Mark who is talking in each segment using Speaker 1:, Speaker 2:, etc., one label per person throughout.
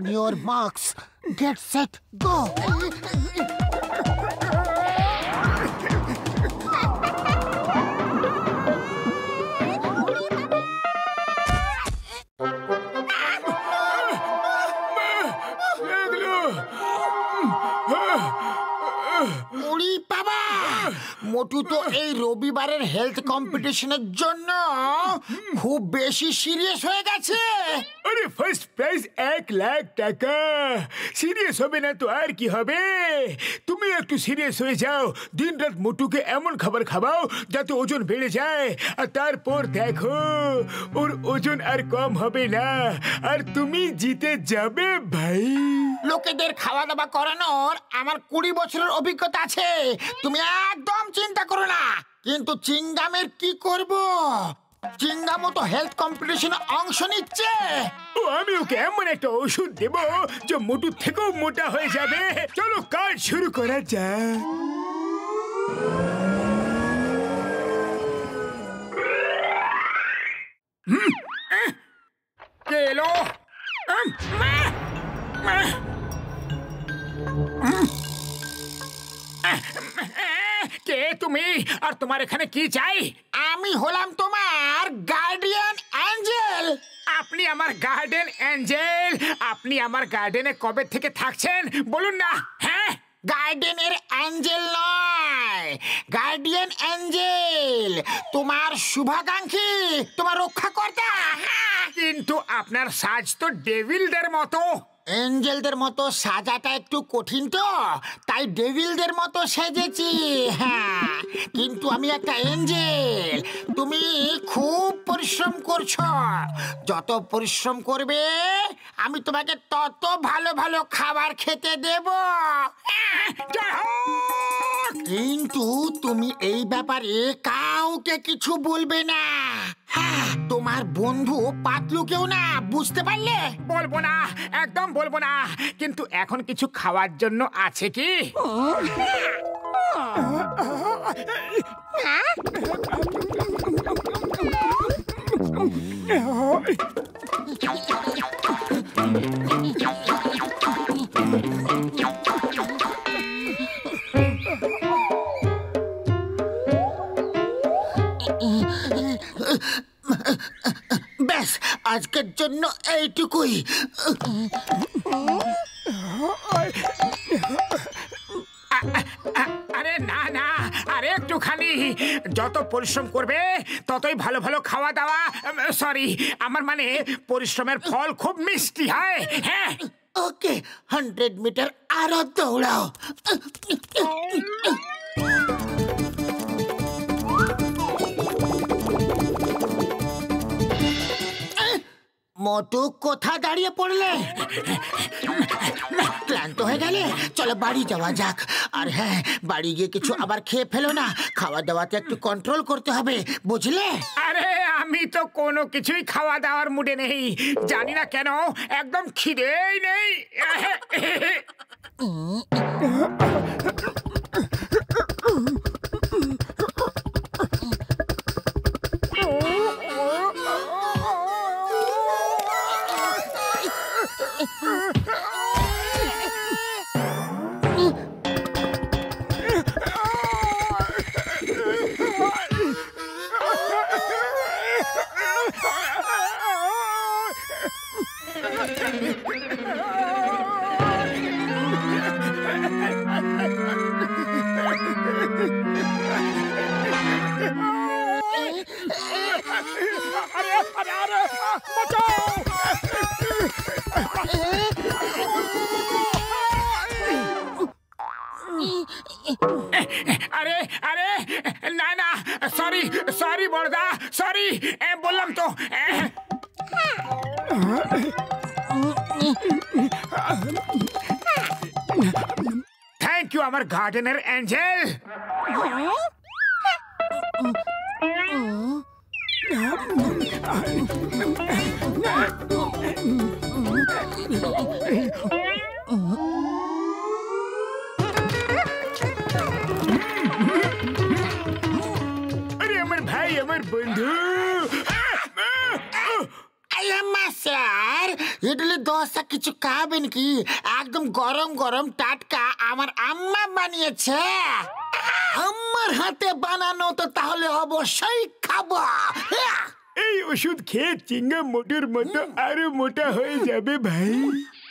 Speaker 1: On your marks, get set, go! ওরে বাবা, মোটু তো এই রবিবারের হেলথ কম্পিটিশনের জন্য খুব বেশি সিরিয়াস হয়ে গেছে।
Speaker 2: আরে ফার্স্ট প্রাইজ 1,00,000 টাকা। সিরিয়াস হবে না তো আর কি হবে? তুমি একটু সিরিয়াস হয়ে যাও, দিন রাত মোটুকে এমন খাবার খাওয়াও যাতে ওজন বেড়ে যায়, আর তারপর দেখো ওর ওজন আর কম হবে না, আর তুমি জিতে যাবে ভাই।
Speaker 1: লোকেদের খাওয়া দাওয়া করানোর আমার 20 বছরের অভিজ্ঞতা আছে, তুমি একদম চিন্তা করো না। কিন্তু চিঙ্গামের কি করব? চিঙ্গামও তো হেলথ কম্পিটিশনে অংশ নিচ্ছে।
Speaker 2: ও আমি ওকে এমন একটা ওষুধ দেব যে মোটুর থেকেও মোটা হয়ে যাবে। চলো কাজ শুরু করা যাক। কে এলো? কে তুমি, আর তোমার এখানে কি চাই?
Speaker 1: আমি হলাম তোমার গার্ডিয়ান অ্যাঞ্জেল।
Speaker 2: আপনি আমার গার্ডেন অ্যাঞ্জেল? আপনি আমার গার্ডেনে কবে থেকে থাকছেন বলুন না। হ্যাঁ,
Speaker 1: গার্ডেনের অ্যাঞ্জেল নয়, গার্ডিয়ান অ্যাঞ্জেল, তোমার শুভাকাঙ্ক্ষী, তোমার রক্ষাকর্তা।
Speaker 2: কিন্তু আপনার সাজ তো ডেভিলদের মতো।
Speaker 1: এঞ্জেলদের মতো সাজাটা একটু কঠিন তো, তাই ডেভিলদের মতো সেজেছি। হ্যাঁ, কিন্তু আমি একটা এঞ্জেল। তুমি খুব পরিশ্রম করছো, যত পরিশ্রম করবে আমি তোমাকে তত ভালো ভালো খাবার খেতে দেব। কিন্তু তুমি এই ব্যাপারে কাউকে কিছু বলবে না। হ্যাঁ, তোমার বন্ধু পাতলুকেও না, বুঝতে পারলে?
Speaker 2: বলবো না, একদম বলবো না। কিন্তু এখন কিছু খাওয়ার জন্য আছে কি?
Speaker 1: ব্যাস, আজকের জন্য এইটুকুই।
Speaker 2: আরে না না, আরে একটুখানি। যত পরিশ্রম করবে ততই ভালো ভালো খাওয়া দাওয়া, সরি আমার মানে পরিশ্রমের ফল খুব মিষ্টি হয়। হ্যাঁ,
Speaker 1: ওকে, 100 মিটার আরো দৌড়াও। মোটু, কোথা দাঁড়িয়ে পড়লে? ক্লান্ত হয়ে গেলে? চলো বাড়ি যাওয়া যাক। আর হ্যাঁ, বাড়ি গিয়ে কিছু আবার খেয়ে ফেলো না, খাওয়া দাওয়াতে একটু কন্ট্রোল করতে হবে, বুঝলে?
Speaker 2: আরে আমি তো কোনো কিছুই খাওয়া দাওয়ার মুডে নেই, জানি না কেন, একদম খিদেই নেই। আরে আরে না না, সরি সরি বড়দা, সরি, বললাম তো। থ্যাংক ইউ আমার গার্ডেনের অ্যাঞ্জেল। আরে আমার ভাই, আমার বন্ধু।
Speaker 1: স্যার, ইডলি দোসা কিছু খাবেন কি? একদম গরম গরম টাটকা আমার আম্মা বানিয়েছে। আম্মার হাতে বানানো তো তাহলে অবশ্যই খাবো।
Speaker 2: এই ওষুধ খেয়ে চিংগাম মোটুর মতো আরো মোটা হয়ে যাবে ভাই।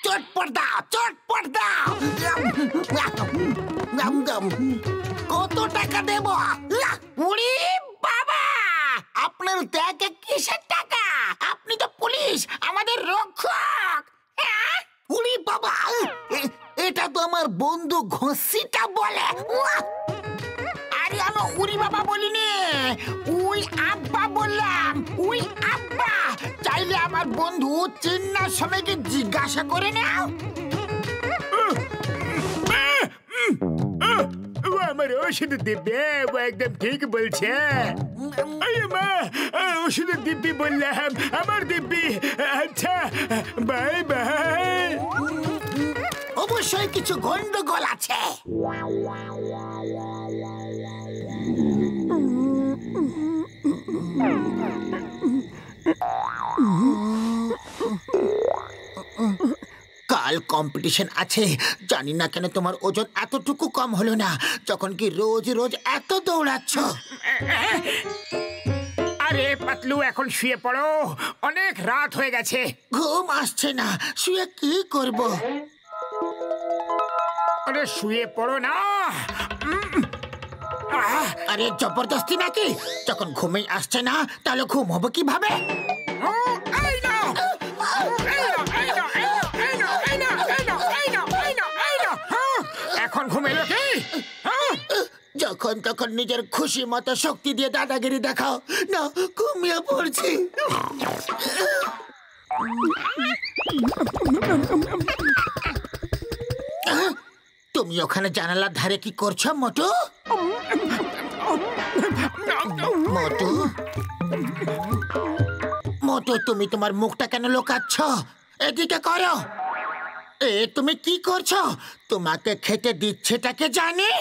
Speaker 1: চটপট দাও, চটপট দাও। কত টাকা দেব? উড়ি বাবা, আপনার দেখে কিসের টাকা? আপনি তো পুলিশ, আমাদের রক্ষক। উড়ি বাবা, এটা তো আমার বন্ধু ঘষিটা বলে। আরে আমি উড়ি বাবা বলিনি, উই আব্বা বললাম। উই আব্বা। চাইলে আমার বন্ধু চিন্নার সময়কে জিজ্ঞাসা করে নাও।
Speaker 2: ও আমার ওষুধ দিব্যে, ও একদম ঠিক বলছে। আরে মা, ওষুধ দিব্যি বললাম, আমার দিব্যি। আচ্ছা, বাই বাই।
Speaker 1: অবশ্যই কিছু গন্ডগোল আছে। কাল কম্পিটিশন আছে। জানি না কেন তোমার ওজন এতটুকু কম হলো না, যখন কি রোজ রোজ এত দৌড়াচ্ছ।
Speaker 2: আরে পাতলু, এখন শুয়ে পড়ো, অনেক রাত হয়ে গেছে।
Speaker 1: ঘুম আসছে না, শুয়ে কি করব?
Speaker 2: আরে শুয়ে পড়ো না।
Speaker 1: আরে জবরদস্তি নাকি? যখন ঘুমেই আসছে না তাহলে ঘুম হবে কিভাবে?
Speaker 2: এখন ঘুমেলো কি?
Speaker 1: যখন তখন নিজের খুশি মতো শক্তি দিয়ে দাদাগিরি দেখাও না, ঘুমিয়ে পড়ছি। তুমি ওখানে জানালার ধারে কি করছো মোটু? মোটু, মোটু, তুমি তোমার মুখটা কেন লুকাচ্ছ? এদিকে করো। তুমি কি করছো? তোমাকে খেতে দিচ্ছেটাকে জানি।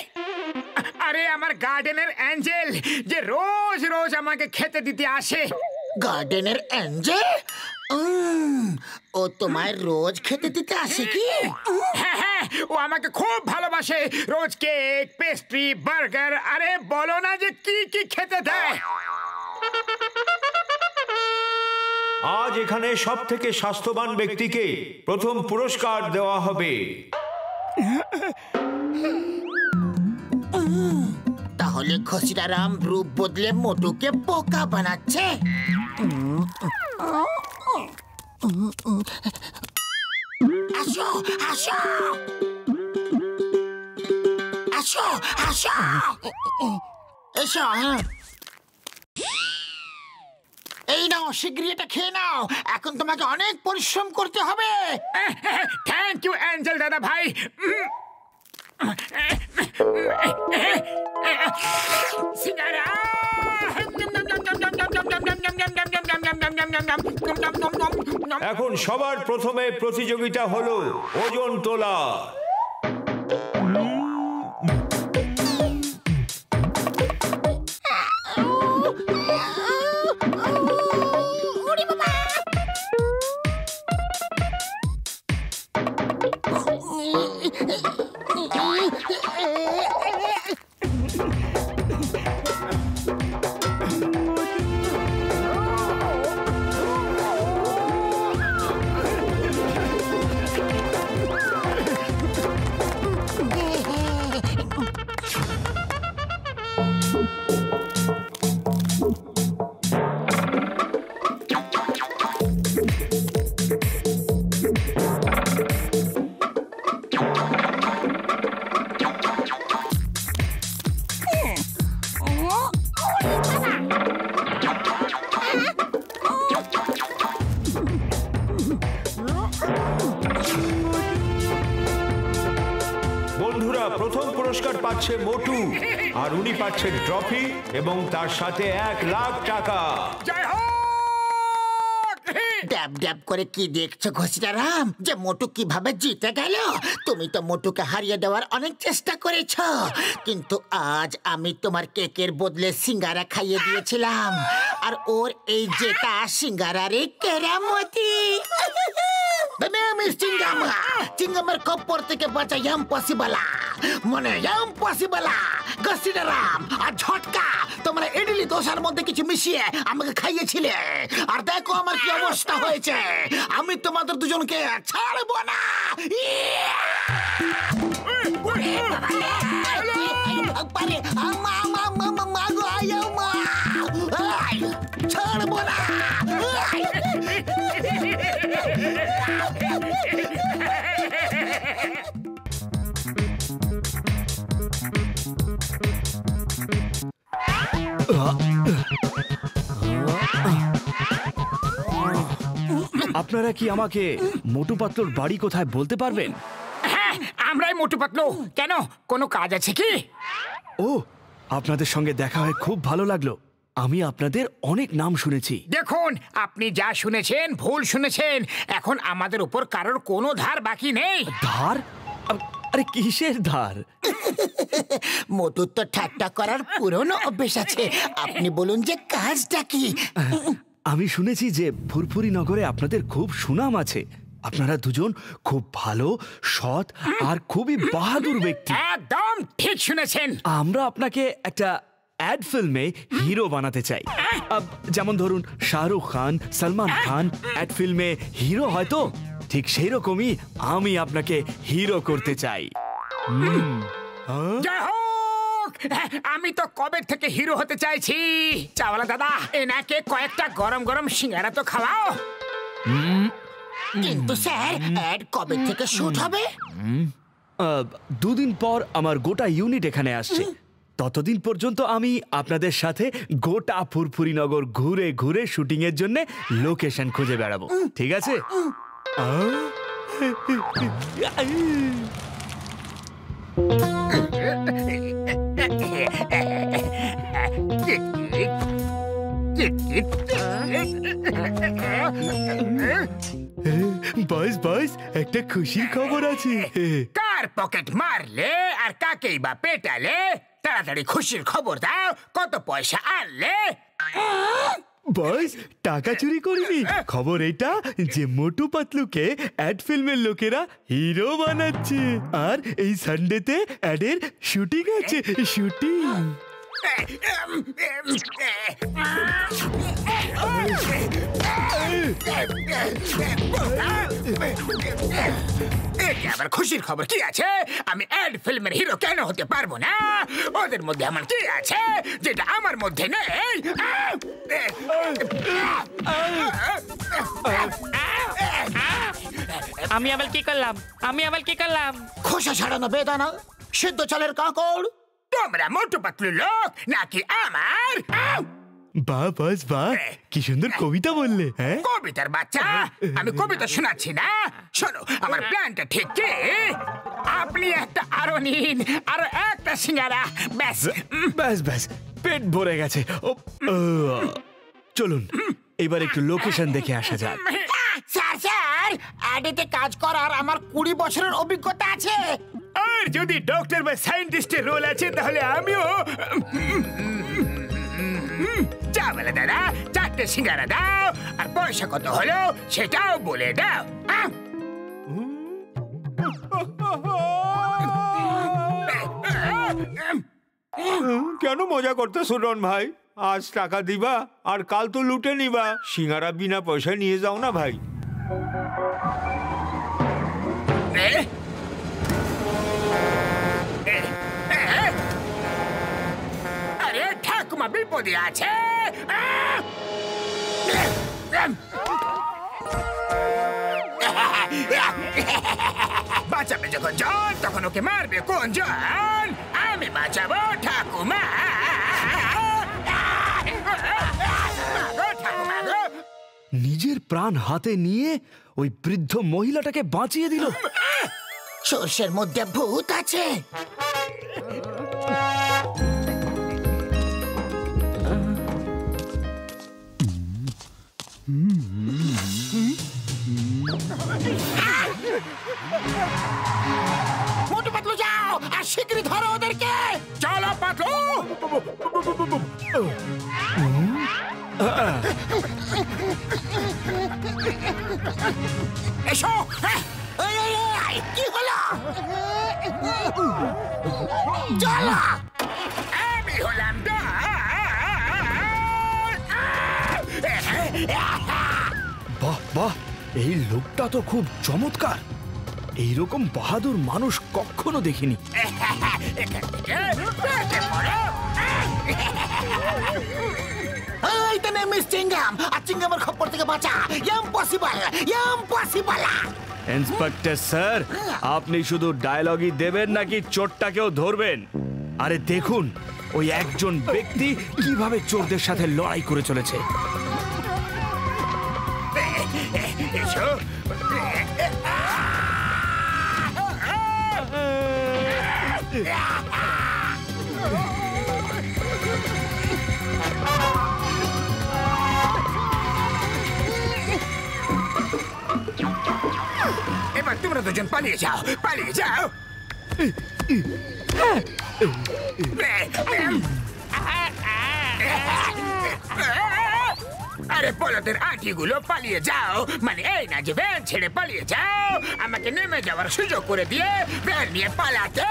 Speaker 2: আরে আমার গার্ডেনের অ্যাঞ্জেল, যে রোজ রোজ আমাকে খেতে দিতে আসে।
Speaker 1: গার্ডেনের অ্যাঞ্জেল? ও তোমায় রোজ খেতে দিতে আসে কি?
Speaker 2: হ্যাঁ হ্যাঁ, ও আমাকে খুব ভালোবাসে। রোজ কেক, পেস্ট্রি, বার্গার, আরে বলো না যে কি কি খেতে দেয়।
Speaker 3: আজ এখানে সবথেকে স্বাস্থ্যবান ব্যক্তিকে প্রথম পুরস্কার দেওয়া হবে।
Speaker 1: তাহলে খসিরারাম রূপ বদলে মোটুকে বোকা বানাচ্ছে। আসো আসো আসো আসো, এসো। এই নাও, শীঘ্রই এটা খেয়ে নাও। এখন তোমাকে অনেক পরিশ্রম করতে হবে।
Speaker 2: থ্যাংক ইউ অ্যাঞ্জেল দাদা ভাই। সিঙ্গারা।
Speaker 3: এখন সবার প্রথমে প্রতিযোগিতা হলো ওজন তোলা। বন্ধুরা, প্রথম পুরস্কার পাচ্ছে মোটু, আর উনি পাচ্ছেন ট্রফি এবং তার সাথে 1 লাখ টাকা।
Speaker 2: জয় হোক।
Speaker 1: ড্যাব ড্যাব করে কি দেখছো ঘসিরারাম, যে মোটু কিভাবে জিতে গেল? তুমি তো মোটুকে হারিয়ে দেওয়ার অনেক চেষ্টা করেছো, কিন্তু আজ আমি তোমার কেকের বদলে সিঙ্গারা খাইয়ে দিয়েছিলাম, আর ওর এই জেতা সিঙ্গারারে কেরামতি। The name is Chingam. Chingamer koppor থেকে বাঁচা ইম্পসিবল মানে ইম্পসিবল গসিডারাম আর ঝটকা তোমরা ইডলি দোসার মধ্যে কিছু মিশিয়ে আমাকে খাইয়েছিলে আর দেখো আমার কি অবস্থা হয়েছে আমি তোমাদের দুজনকে ছাড়বো না ছাড়বো না
Speaker 4: আপনারা কি আমাকে মোটু পাতলুর বাড়ি কোথায় বলতে পারবেন?
Speaker 2: হ্যাঁ, আমরাই মোটু পাতলু। কেন, কোনো কাজ আছে কি?
Speaker 4: ও, আপনাদের সঙ্গে দেখা হয়ে খুব ভালো লাগলো। আমি আপনাদের অনেক নাম শুনেছি।
Speaker 2: দেখুন, আপনি যা শুনেছেন ভুল শুনেছেন। এখন আমাদের উপর কারোর কোনো ধার বাকি নেই।
Speaker 4: ধার? আরে কিসের ধার?
Speaker 1: মোটুর তো ঠাট্টা করার পুরনো অভ্যেস আছে। আপনি বলুন যে কাজটা কি?
Speaker 4: আমি শুনেছি যে ফুরফুরি নগরে আপনাদের খুব সুনাম আছে। আপনারা দুজন খুব ভালো, সৎ আর খুবই বাহাদুর ব্যক্তি।
Speaker 2: একদম ঠিক শুনেছেন।
Speaker 4: আমরা আপনাকে একটা অ্যাড ফিল্মে হিরো বানাতে চাই। যেমন ধরুন শাহরুখ খান, সালমান খান অ্যাড ফিল্মে হিরো হয়তো ঠিক সেই রকমই আমি আপনাকে হিরো করতে চাই।
Speaker 2: জয় হোক! আমি তো কবে থেকে হিরো হতে চাইছি। চাওয়ালা দাদা, এনাকে কয়েকটা গরম গরম সিঙ্গারা তো খাওয়াও।
Speaker 1: কিন্তু স্যার অ্যাড কবে থেকে শুট হবে?
Speaker 4: 2 দিন পর আমার গোটা ইউনিট এখানে আসছে। ততদিন পর্যন্ত আমি আপনাদের সাথে গোটা ফুরফুরি নগর ঘুরে ঘুরে শুটিং এর জন্য লোকেশন খুঁজে বেড়াবো, ঠিক আছে? বস বস, একটা খুশির খবর আছে।
Speaker 2: কার পকেট মারলে আর কাকেই বা পেটালে? তাড়াতাড়ি খুশির খবর দাও। কত পয়সা আনলে?
Speaker 4: বস, টাকা চুরি করিনি। খবর এটা যে মোটু পাতলুকে অ্যাড ফিল্মের লোকেরা হিরো বানাচ্ছে। আর এই সানডেতে অ্যাডের শুটিং আছে। শুটিং
Speaker 2: আবার খুশির খবর কি আছে? আমি অ্যাড ফিল্মের হিরো কেন হতে পারবো না? ওদের মধ্যে এমন কি আছে যেটা আমার মধ্যে নেই?
Speaker 5: আমি আবার কি করলাম?
Speaker 1: খোসা ছাড়ানো বেদানা, সিদ্ধ চালের কাঁকড়।
Speaker 2: তোমরা মোটু পাতলু লোক নাকি আমার?
Speaker 4: বাহ বস বাহ, কি সুন্দর কবিতা বললে। হ্যাঁ,
Speaker 2: কবিতার বাচ্চা, আমি কবিতা শোনাচ্ছি না। শোনো, আমার প্ল্যানটা ঠিক কি? আপনি একটা আরো নিন, আরো একটা সিঙ্গারা। ব্যাস
Speaker 4: ব্যাস ব্যাস, পেট ভরে গেছে। চলুন এবার একটু লোকেশন দেখে আসা যাক।
Speaker 1: স্যার স্যার অ্যাডেতে কাজ করার আমার 20 বছরের অভিজ্ঞতা আছে।
Speaker 2: আর যদি ডক্টর বা সায়েন্টিস্টের রোল আছে তাহলে আমিও। চাওয়ালা দাদা, 4টে সিঙ্গারা দাও। আর পয়সা কত হলো সেটাও বলে দাও।
Speaker 3: কেন মজা করতেছো রন ভাই? আজ টাকা দিবা আর কাল তো লুটে নিবা। সিঙ্গারা বিনা পয়সায় নিয়ে যাও না ভাই।
Speaker 2: আরে ঠাকুমা বিপদে আছে। বাঁচাবে যখন জন তখন ওকে মারবে কোন জন? আমি বাঁচাবো ঠাকুমা।
Speaker 4: নিজের প্রাণ হাতে নিয়ে ওই বৃদ্ধ মহিলাটাকে বাঁচিয়ে দিল।
Speaker 1: সর্ষের মধ্যে ভূত আছে। মোটু পাতলু যাও আর শিগগিরই ধরো ওদেরকে।
Speaker 2: চলো পাতলু। এসো।
Speaker 1: কি হলো? চলো।
Speaker 2: আমি হলাম
Speaker 4: বাহ বাহ, এই লোকটা তো খুব চমৎকার। এইরকম বাহাদুর মানুষ কখনো দেখিনি।
Speaker 1: চিংগামের খপ্পর থেকে বাঁচা। Impossible, impossible.
Speaker 4: ইন্সপেক্টর স্যার, আপনি শুধু ডায়লগই দেবেন নাকি চোরটাকেও ধরবেন? আরে দেখুন, ওই একজন ব্যক্তি কিভাবে চোরদের সাথে লড়াই করে চলেছে।
Speaker 2: এসো। এবার তোমরা দুজন পালিয়ে যাও, পালিয়ে যাও। আরে বলদের আঁটিগুলো পালিয়ে যাও, মানে এই না যে ভ্যান ছেড়ে পালিয়ে যাও, আমাকে নেমে যাওয়ার সুযোগ করে দিয়ে ভ্যান নিয়ে পালাতে।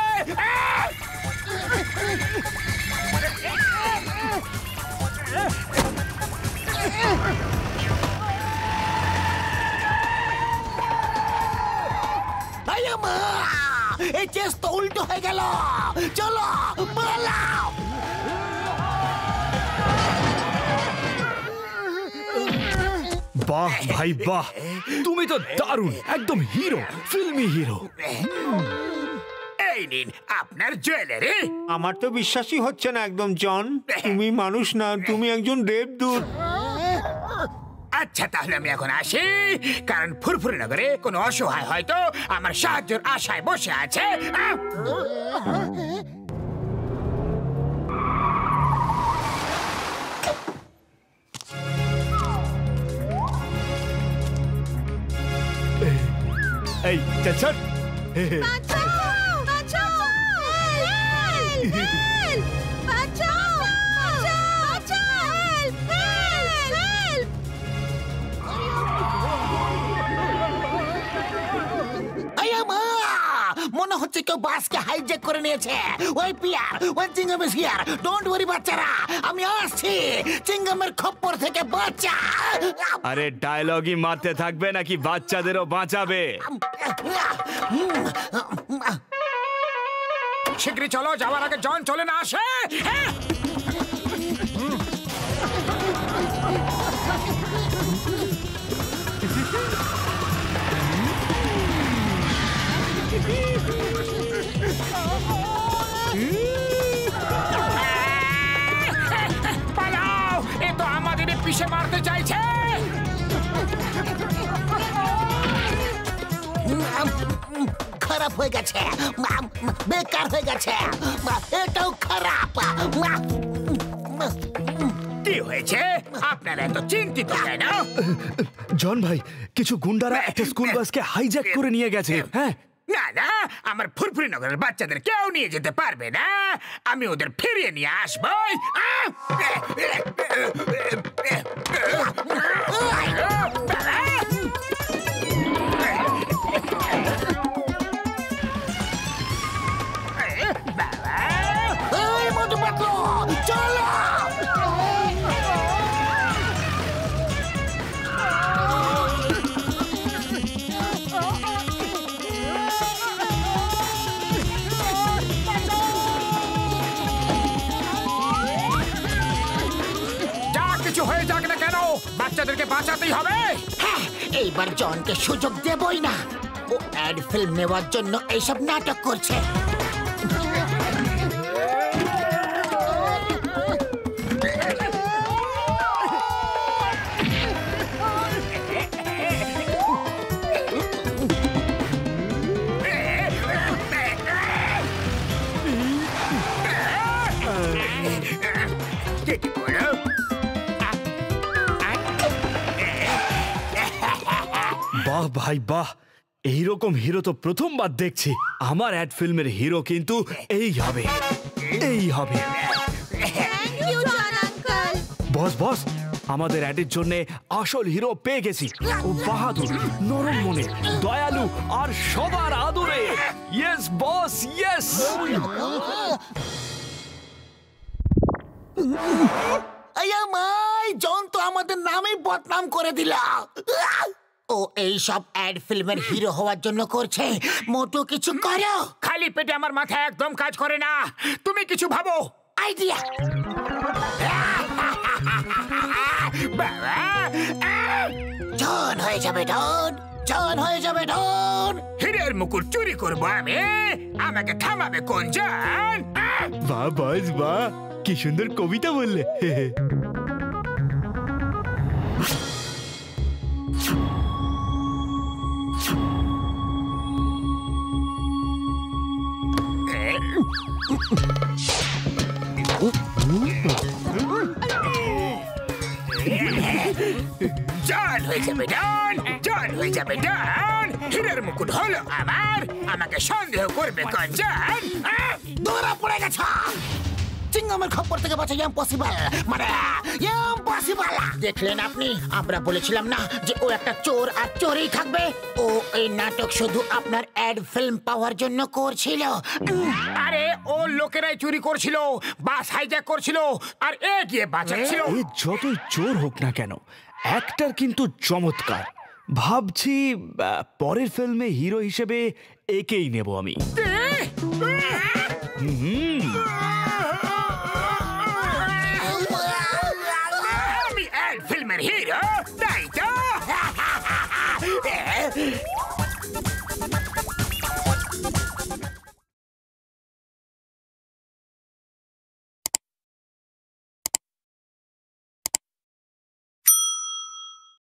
Speaker 1: এই চেস তো উল্টো হয়ে গেল। চলো পালাও।
Speaker 4: বাহ ভাই বাহ, তুমি তো দারুণ, একদম হিরো, ফিল্মি হিরো।
Speaker 2: এই নিন আপনার জুয়েলারি।
Speaker 3: আমার তো বিশ্বাসই হচ্ছে না একদম জন, তুমি মানুষ না, তুমি একজন দেবদূত।
Speaker 2: আচ্ছা তাহলে আমি এখন আসি, কারণ ফুরফুরি নগরে কোনো অসহায় হয়তো আমার সাহায্যের আশায় বসে আছে।
Speaker 4: এই চল চল।
Speaker 1: মনে হচ্ছে কেউ বাসকে হাইজ্যাক করে নিয়েছে। ওই পিয়ার, ওই চিংগাম ইজ হিয়ার। ডোন্ট ওয়ারি বাচ্চারা, আমি আসছি। চিংগামের খপ্পর থেকে বাঁচা।
Speaker 4: আরে ডায়লগই মারতে থাকবে নাকি বাচ্চাদেরও বাঁচাবে?
Speaker 2: শীঘ্রই চলো, যাওয়ার আগে জন চলে না আসে। পালাও, এ তো আমাদের পিছে মারতে চাইছে।
Speaker 1: খারাপ হয়ে গেছে, বেকার হয়ে গেছে, এটাও খারাপ।
Speaker 2: কি হয়েছে? আপনারা এত চিন্তিত কেন?
Speaker 4: জন ভাই, কিছু গুন্ডারা একটা স্কুল বাসকে হাইজ্যাক করে নিয়ে গেছে। হ্যাঁ,
Speaker 2: না না, আমার ফুরফুরি নগরের বাচ্চাদের কেউ নিয়ে যেতে পারবে না। আমি ওদের ফিরিয়ে নিয়ে আসবো।
Speaker 1: মোটু পাতলু, চলো।
Speaker 2: হয়ে যাক না কেন, বাচ্চাদেরকে বাঁচাতেই হবে।
Speaker 1: হ্যাঁ, এইবার জনকে সুযোগ দেবই না। ও অ্যাড ফিল্ম নেওয়ার জন্য এইসব নাটক করছে।
Speaker 4: বাহ ভাই বাহ, এইরকম হিরো তো প্রথমবার দেখছি। আমার অ্যাড ফিল্মের হিরো কিন্তু এই হবে, এই হবে। বস বস,
Speaker 6: আমাদের অ্যাডের জন্য আসল হিরো পেয়ে গেছি। ও বাহাদুর, নরম মনে, দয়ালু আর সবার আদরে। Yes boss, yes.
Speaker 1: জন তো আমাদের নামেই বদনাম করে দিল। ও এই সব অ্যাড ফিল্মের হিরো হওয়ার জন্য করছে। মোটু কিছু করো।
Speaker 2: খালি পেটে আমার মাথা একদম কাজ করে না, তুমি কিছু ভাবো।
Speaker 1: আইডিয়া। জন হয়ে যাবে ডন, জন হয়ে যাবে ডন।
Speaker 2: হীরের মুকুট চুরি করবো আমি, আমাকে থামাবে কোন জন?
Speaker 4: বাহ বস বাহ, কি সুন্দর কবিতা বললে।
Speaker 2: জন হয়ে যাবে ডন, জন হয়ে যাবে ডন। হীরের মুকুট হলো আমার, আমাকে সন্দেহ করবে কোন জন?
Speaker 1: ধরা পড়ে গেছে। চিংগামের খপ্পর থেকে বাঁচা ইম্পসিবল, মানে ইম্পসিবল। দেখলেন আপনি, আমরা বলেছিলাম না যে ও একটা চোর আর চোরেই থাকবে। ও এই নাটক শুধু আপনার অ্যাড ফিল্ম পাওয়ার জন্য করছিল।
Speaker 2: আরে ও লোকেরাই চুরি করছিল, বাস হাইজ্যাক করছিল, আর এ গিয়ে বাঁচাচ্ছিল।
Speaker 6: এ যতই চোর হোক না কেন, অ্যাক্টর কিন্তু চমৎকার। ভাবছি পরের ফিল্মে হিরো হিসেবে একেই নেব আমি।
Speaker 2: আমি অ্যাড ফিল্মের হিরো, তাই তো?